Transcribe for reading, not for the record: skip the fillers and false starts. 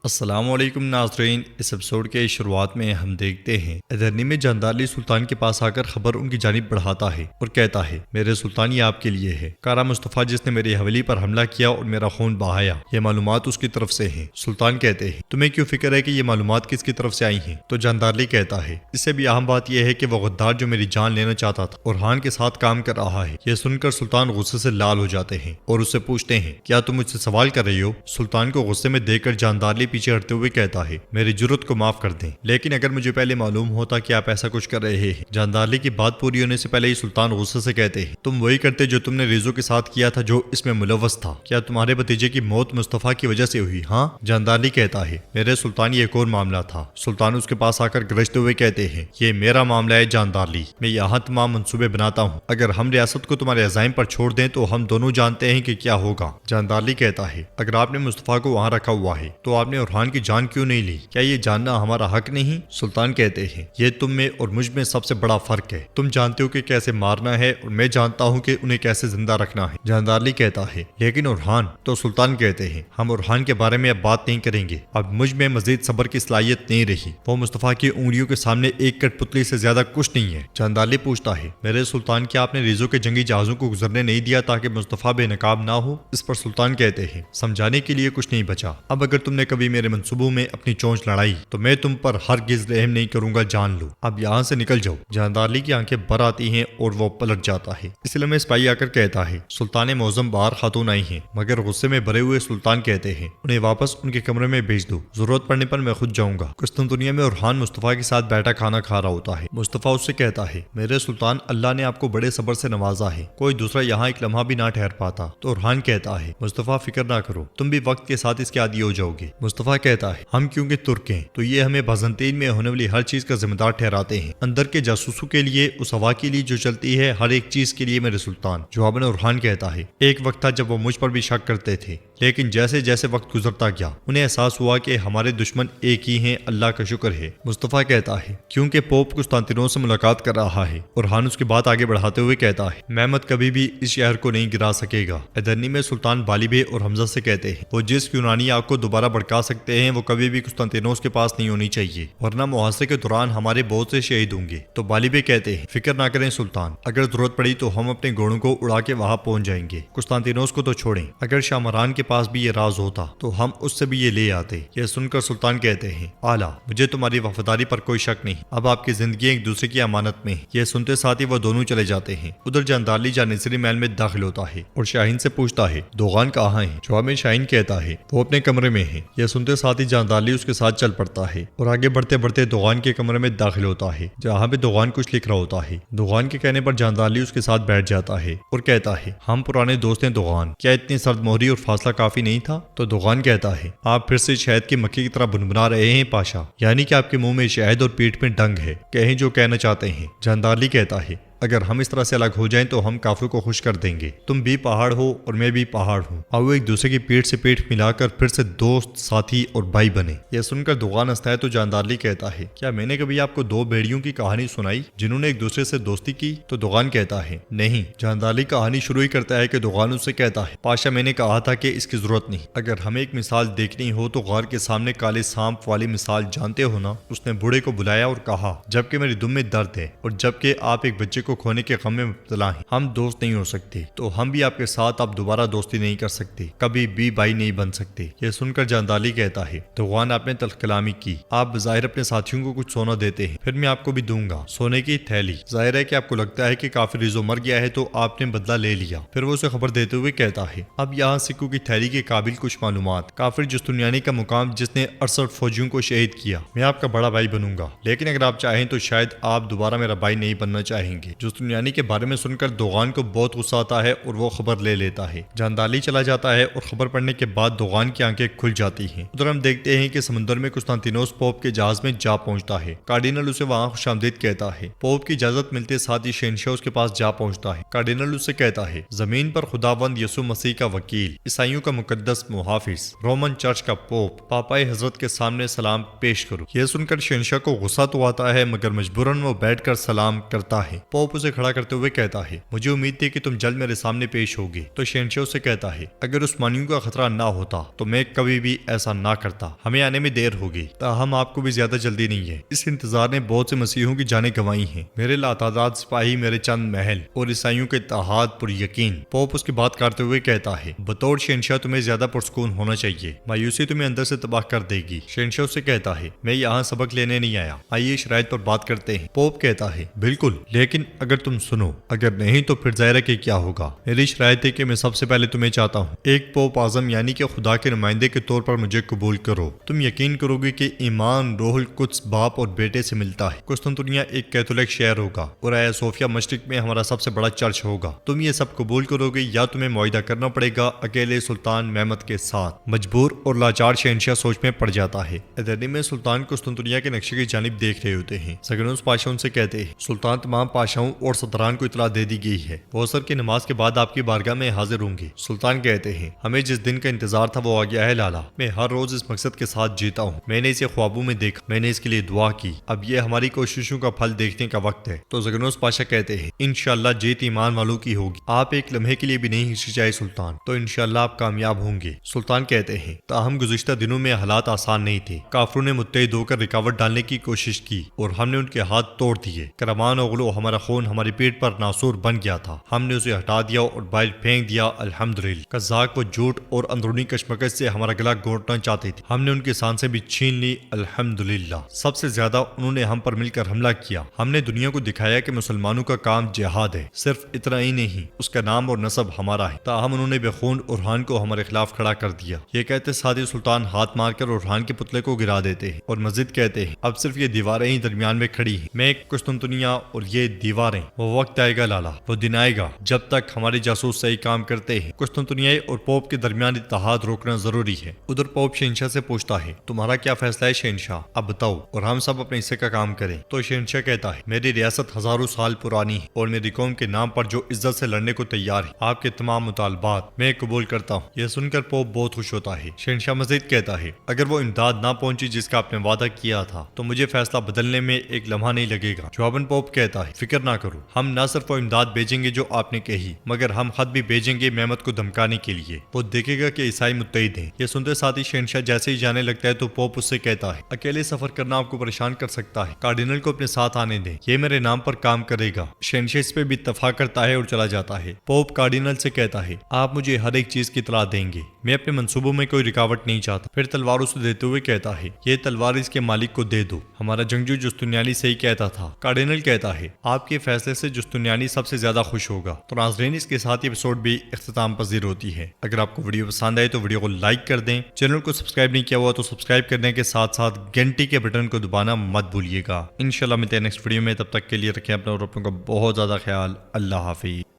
السلام علیکم ناظرین، اس ایپیسوڈ کے شروعات میں ہم دیکھتے ہیں ادرنی میں جاندارلی سلطان کے پاس آ کر خبر ان کی جانب بڑھاتا ہے اور کہتا ہے میرے سلطان یہ آپ کے لیے ہے۔ کارا مصطفیٰ جس نے میری حویلی پر حملہ کیا اور میرا خون بہایا، یہ معلومات اس کی طرف سے ہیں۔ سلطان کہتے ہیں تمہیں کیوں فکر ہے کہ یہ معلومات کس کی طرف سے آئی ہیں؟ تو جاندارلی کہتا ہے اس سے بھی اہم بات یہ ہے کہ وہ غدار جو میری جان لینا چاہتا تھا اورحان کے ساتھ کام کر رہا ہے۔ یہ سن کر سلطان غصے سے لال ہو جاتے ہیں اور اس سے پوچھتے ہیں کیا تم مجھ سے سوال کر رہی ہو؟ سلطان کو غصے میں دیکھ کر جاندارلی پیچھے ہٹتے ہوئے کہتا ہے میری جرت کو معاف کر دیں، لیکن اگر مجھے پہلے معلوم ہوتا کہ آپ ایسا کچھ کر رہے ہیں۔ جاندارلی کی بات پوری ہونے سے پہلے ہی سلطان غصے سے کہتے ہیں تم وہی کرتے جو تم نے ریزو کے ساتھ کیا تھا جو اس میں ملوث تھا۔ کیا تمہارے بھتیجے کی موت مصطفیٰ کی وجہ سے ہوئی؟ ہاں۔ جاندارلی کہتا ہے میرے سلطان یہ ایک اور معاملہ تھا۔ سلطان اس کے پاس آ کر گرجتے ہوئے کہتے ہیں یہ میرا معاملہ ہے جاندارلی، میں یہاں تمام منصوبے بناتا ہوں، اگر ہم ریاست کو تمہارے عزائم پر چھوڑ دیں تو ہم دونوں جانتے ہیں کہ کیا ہوگا۔ جاندارلی کہتا ہے اگر آپ نے مصطفیٰ کو وہاں رکھا ہوا ہے تو آپ نے اورحان کی جان کیوں نہیں لی؟ کیا یہ جاننا ہمارا حق نہیں؟ سلطان کہتے ہیں یہ تم میں اور مجھ میں سب سے بڑا فرق ہے، تم جانتے ہو کہ کیسے مارنا ہے اور میں جانتا ہوں کہ انہیں کیسے زندہ رکھنا ہے۔ جاندارلی کہتا ہے لیکن اورحان؟ تو سلطان کہتے ہیں ہم اورحان کے بارے میں اب بات نہیں کریں گے، اب مجھ میں مزید صبر کی صلاحیت نہیں رہی، وہ مصطفیٰ کی انگلیوں کے سامنے ایک کٹ پتلی سے زیادہ کچھ نہیں ہے۔ جاندارلی پوچھتا ہے میرے سلطان کیا آپ نے ریزو کے جنگی جہازوں کو گزرنے نہیں دیا تاکہ مصطفیٰ بے نقاب نہ ہو؟ اس پر سلطان کہتے ہیں سمجھانے کے لیے کچھ نہیں بچا، اب اگر تم نے کبھی میرے منصوبوں میں اپنی چونچ لڑائی تو میں تم پر ہرگز رحم نہیں کروں گا، جان لو، اب یہاں سے نکل جاؤ۔ جاندارلی کی آنکھیں بھر آتی ہیں اور وہ پلٹ جاتا ہے۔ اس لمحے سپاہی آ کر کہتا ہے سلطان معظم باہر خاتون آئی ہیں، مگر غصے میں بھرے ہوئے سلطان کہتے ہیں انہیں واپس ان کے کمرے میں بھیج دو، ضرورت پڑنے پر میں خود جاؤں گا۔ قسطنطنیہ میں اورحان مصطفیٰ کے ساتھ بیٹھا کھانا کھا رہا ہوتا ہے۔ مصطفیٰ اس سے کہتا ہے میرے سلطان اللہ نے آپ کو بڑے صبر سے نوازا ہے، کوئی دوسرا یہاں ایک لمحہ بھی نہ ٹھہر پاتا۔ تو اورحان کہتا ہے مصطفیٰ فکر نہ کرو، تم بھی وقت کے ساتھ اس کے عادی ہو جاؤ گے۔ مصطفیٰ کہتا ہے ہم کیونکہ ترک ہیں تو یہ ہمیں بازنطین میں ہونے والی ہر چیز کا ذمہ دار ٹھہراتے ہیں، اندر کے جاسوسوں کے لیے، اس ہوا کے لیے جو چلتی ہے، ہر ایک چیز کے لیے میرے سلطان۔ جواباً اورحان کہتا ہے ایک وقت تھا جب وہ مجھ پر بھی شک کرتے تھے، لیکن جیسے جیسے وقت گزرتا گیا انہیں احساس ہوا کہ ہمارے دشمن ایک ہی ہیں، اللہ کا شکر ہے۔ مصطفیٰ کہتا ہے کیونکہ پوپ قسطنطنیہ سے ملاقات کر رہا ہے۔ اورحان اس کی بات آگے بڑھاتے ہوئے کہتا ہے محمد کبھی بھی اس شہر کو نہیں گرا سکے گا۔ ادرنی میں سلطان بالیبے اور حمزہ سے کہتے ہیں وہ جس یونانی آگ کو دوبارہ بھڑکا سکتے ہیں وہ کبھی بھی قسطنطنیہ کے پاس نہیں ہونی چاہیے، ورنہ محاصرے کے دوران ہمارے بہت سے شہید ہوں گے۔ تو بالیبے کہتے ہیں فکر نہ کریں سلطان، اگر ضرورت پڑی تو ہم اپنے گھوڑوں کو اڑا کے وہاں پہنچ جائیں گے، قسطنطنیہ کو تو چھوڑیں، اگر شامران کے پاس بھی یہ راز ہوتا تو ہم اس سے بھی یہ لے آتے۔ یہ سن کر سلطان کہتے ہیں اعلیٰ، مجھے تمہاری وفاداری پر کوئی شک نہیں، اب آپ کی زندگی ایک دوسرے کی امانت میں ہے۔ یہ سنتے ساتھ ہی وہ دونوں چلے جاتے ہیں۔ ادھر جاندارلی جانیسری محل میں داخل ہوتا ہے اور شاہین سے پوچھتا ہے دوغان کہاں ہے؟ جواب میں شاہین کہتا ہے وہ اپنے کمرے میں ہے۔ یہ سنتے ساتھ ہی جاندارلی اس کے ساتھ چل پڑتا ہے اور آگے بڑھتے بڑھتے دوغان کے کمرے میں داخل ہوتا ہے جہاں پہ دوغان کچھ لکھ رہا ہوتا ہے۔ دوغان کے کہنے پر جاندارلی اس کے ساتھ بیٹھ جاتا ہے اور کہتا ہے ہم پرانے دوست ہیں دوغان، کیا اتنی سرد مہری اور فاصلہ کافی نہیں تھا؟ تو دوغان کہتا ہے آپ پھر سے شہد کی مکھی کی طرح بنبنا رہے ہیں پاشا، یعنی کہ آپ کے منہ میں شہد اور پیٹ میں ڈنگ ہے، کہیں جو کہنا چاہتے ہیں۔ جاندارلی کہتا ہے اگر ہم اس طرح سے الگ ہو جائیں تو ہم کافروں کو خوش کر دیں گے، تم بھی پہاڑ ہو اور میں بھی پہاڑ ہوں، اور وہ ایک دوسرے کی پیٹ سے پیٹ ملا کر پھر سے دوست، ساتھی اور بھائی بنے۔ یہ سن کر دوغان ہنستا ہے تو جاندارلی کہتا ہے کیا میں نے کبھی آپ کو دو بھیڑیوں کی کہانی سنائی جنہوں نے ایک دوسرے سے دوستی کی؟ تو دوغان کہتا ہے نہیں۔ جاندارلی کہانی شروع ہی کرتا ہے کہ دوغان اس سے کہتا ہے پاشا میں نے کہا تھا کہ اس کی ضرورت نہیں، اگر ہمیں ایک مثال دیکھنی ہو تو غار کے سامنے کالے سانپ والی مثال جانتے ہو نا؟ اس نے بوڑھے کو بلایا اور کہا جبکہ میری دم میں درد ہے اور جبکہ آپ ایک بچے کو کھونے کے غم میں مبتلا ہیں، ہم دوست نہیں ہو سکتے، تو ہم بھی آپ کے ساتھ اب دوبارہ دوستی نہیں کر سکتے، کبھی بھی بھائی نہیں بن سکتے۔ یہ سن کر جاندارلی کہتا ہے دوغان آپ نے تلخ کلامی کی، آپ بظاہر اپنے ساتھیوں کو کچھ سونا دیتے ہیں، پھر میں آپ کو بھی دوں گا سونے کی تھیلی، ظاہر ہے کہ آپ کو لگتا ہے کہ کافر ریزو مر گیا ہے تو آپ نے بدلہ لے لیا۔ پھر وہ اسے خبر دیتے ہوئے کہتا ہے اب یہاں سکوں کی تھیلی کے قابل کچھ معلومات، کافر جستنیانی کا مقام جس نے 68 فوجیوں کو شہید کیا، میں آپ کا بڑا بھائی بنوں گا، لیکن اگر آپ چاہیں تو شاید آپ دوبارہ میرا بھائی نہیں بننا چاہیں گے۔ جستنیانی کے بارے میں سن کر دوغان کو بہت غصہ آتا ہے اور وہ خبر لے لیتا ہے۔ جاندارلی چلا جاتا ہے اور خبر پڑھنے کے بعد دوغان کی آنکھیں کھل جاتی ہیں۔ ادھر ہم دیکھتے ہیں کہ سمندر میں قسطنطنیہ پوپ کے جہاز میں جا پہنچتا ہے۔ کارڈینل اسے وہاں خوش آمدید کہتا ہے۔ پوپ کی اجازت ملتے ساتھ ہی شہنشاہ اس کے پاس جا پہنچتا ہے۔ کارڈینل اسے کہتا ہے زمین پر خداوند یسوع مسیح کا وکیل، عیسائیوں کا مقدس محافظ، رومن چرچ کا پوپ، پاپائے حضرت کے سامنے سلام پیش کرو۔ یہ سن کر شہنشاہ کو غصہ تو آتا ہے مگر مجبوراً وہ بیٹھ کر سلام کرتا ہے۔ پوپ پوپ اسے کھڑا کرتے ہوئے کہتا ہے مجھے امید تھی کہ تم جلد میرے سامنے پیش ہوگے۔ تو شہنشاہ اسے کہتا ہے اگر عثمانیوں کا خطرہ نہ ہوتا تو میں کبھی بھی ایسا نہ کرتا، ہمیں آنے میں دیر ہوگی، تاہم آپ کو بھی زیادہ جلدی نہیں ہے۔ اس انتظار نے بہت سے مسیحیوں کی جانیں گنوائی ہیں، میرے لاتعداد سپاہی، میرے چند محل اور عیسائیوں کے اتحاد پر یقین۔ پوپ اس کی بات کرتے ہوئے کہتا ہے بطور شہنشاہ تمہیں زیادہ پرسکون ہونا چاہیے، مایوسی تمہیں اندر سے تباہ کر دے گی۔ شہنشاہ اسے کہتا ہے میں یہاں سبق لینے نہیں آیا، آئیے شرائط پر بات کرتے ہیں۔ پوپ کہتا ہے بالکل، لیکن اگر تم سنو، اگر نہیں تو پھر ظاہر ہے کہ کیا ہوگا۔ میری شرائط ہے کہ میں سب سے پہلے تمہیں چاہتا ہوں ایک پوپ اعظم یعنی کہ خدا کے نمائندے کے طور پر مجھے قبول کرو۔ تم یقین کرو گے کہ ایمان روح القدس باپ اور بیٹے سے ملتا ہے۔ قسطنطنیہ ایک کیتھولک شہر ہوگا اور آیا صوفیہ مشرق میں ہمارا سب سے بڑا چرچ ہوگا۔ تم یہ سب قبول کرو گے یا تمہیں معاہدہ کرنا پڑے گا اکیلے سلطان محمد کے ساتھ۔ مجبور اور لاچار شہنشاہ سوچ میں پڑ جاتا ہے۔ ادرنی میں سلطان قسطنطنیہ کے نقشے کی جانب دیکھ رہے ہوتے ہیں۔ سگنوس پاشا ان سے کہتے ہیں سلطان تمام پاشاؤں اور صدران کو اطلاع دے دی گئی ہے، وہ عصر کی نماز کے بعد آپ کی بارگاہ میں حاضر ہوں گے۔ سلطان کہتے ہیں ہمیں جس دن کا انتظار تھا وہ آ گیا ہے لالا، میں ہر روز اس مقصد کے ساتھ جیتا ہوں، میں نے اسے خوابوں میں دیکھا، میں نے اس کے لیے دعا کی، اب یہ ہماری کوششوں کا پھل دیکھنے کا وقت ہے۔ تو زگنوس پاشا کہتے ہیں انشاءاللہ جیت ایمان والوں کی ہوگی، آپ ایک لمحے کے لیے بھی نہیں ہچکچائے سلطان، تو انشاءاللہ آپ کامیاب ہوں گے۔ سلطان کہتے ہیں تاہم گزشتہ دنوں میں حالات آسان نہیں تھے، کافروں نے متحد ہو کر رکاوٹ ڈالنے کی کوشش کی اور ہم نے ان کے ہاتھ توڑ دیے۔ کرمان اوغلو ہمارا خون ہماری پیٹ پر ناسور بن گیا تھا، ہم نے اسے ہٹا دیا اور باہر پھینک دیا الحمدللہ۔ قزاق و جھوٹ اور اندرونی کشمکش سے ہمارا گلا گھونٹنا چاہتے تھے، ہم نے ان کی سانسیں بھی چھین لی الحمدللہ۔ سب سے زیادہ انہوں نے ہم پر مل کر حملہ کیا، ہم نے دنیا کو دکھایا کہ مسلمانوں کا کام جہاد ہے، صرف اتنا ہی نہیں اس کا نام اور نسب ہمارا ہے، تاہم انہوں نے بے خون اورحان کو ہمارے خلاف کھڑا کر دیا۔ یہ کہتے سادی سلطان ہاتھ مار کر اورحان کے پتلے کو گرا دیتے ہیں اور مزید کہتے ہیں اب صرف یہ دیواریں ہی درمیان میں کھڑی ہیں، میں قسطنطنیہ اور یہ دیواریں، وہ وقت آئے گا لالا، وہ دن آئے گا جب تک ہمارے جاسوس صحیح کام کرتے ہیں قسطنطنیہ اور پوپ کے درمیان اتحاد روکنا ضروری ہے۔ ادھر پوپ شہنشاہ سے پوچھتا ہے تمہارا کیا فیصلہ ہے شہنشاہ، اب بتاؤ اور ہم سب اپنے حصے کا کام کریں۔ تو شہنشاہ کہتا ہے میری ریاست ہزاروں سال پرانی ہے اور میری قوم کے نام پر جو عزت سے لڑنے کو تیار ہے، آپ کے تمام مطالبات میں قبول کرتا ہوں۔ یہ سن کر پوپ بہت خوش ہوتا ہے۔ شہنشاہ مزید کہتا ہے اگر وہ امداد نہ پہنچی جس کا آپ نے وعدہ کیا تھا تو مجھے فیصلہ بدلنے میں ایک لمحہ نہیں لگے گا۔ جواباً پوپ کہتا ہے فکر نہ کرو، ہم نہ صرف وہ امداد بھیجیں گے جو آپ نے کہی، مگر ہم خط بھی بھیجیں گے محمد کو دھمکانے کے لیے، وہ دیکھے گا کہ عیسائی متحد ہیں۔ یہ سنتے ساتھ ہی شہنشاہ جیسے ہی جانے لگتا ہے تو پوپ اس سے کہتا ہے اکیلے سفر کرنا آپ کو پریشان کر سکتا ہے، کارڈینل کو اپنے ساتھ آنے دیں، یہ میرے نام پر کام کرے گا۔ شہنشاہ اس پہ بھی اتفاق کرتا ہے اور چلا جاتا ہے۔ پوپ کارڈینل سے کہتا ہے آپ مجھے ہر ایک چیز کی اطلاع دیں گے، میں اپنے منصوبوں میں کوئی رکاوٹ نہیں چاہتا۔ پھر تلوار اسے دیتے ہوئے کہتا ہے یہ تلوار اس کے مالک کو دے دو، ہمارا جنگجو جستنیانی صحیح کہتا تھا۔ کارڈینل کہتا ہے آپ کے فیصلے سے جستنیانی سب سے زیادہ خوش ہوگا۔ تو ناظرین اس کے ساتھ یہ ایپیسوڈ بھی اختتام پذیر ہوتی ہے۔ اگر آپ کو ویڈیو پسند آئے تو ویڈیو کو لائک کر دیں، چینل کو سبسکرائب نہیں کیا ہوا تو سبسکرائب کرنے کے ساتھ ساتھ گھنٹی کے بٹن کو دبانا مت بھولیے گا۔ انشاءاللہ ملتے ہیں نیکسٹ ویڈیو میں، تب تک کے لیے رکھیں اپنا اور اپنوں کا بہت زیادہ خیال۔ اللہ حافظ۔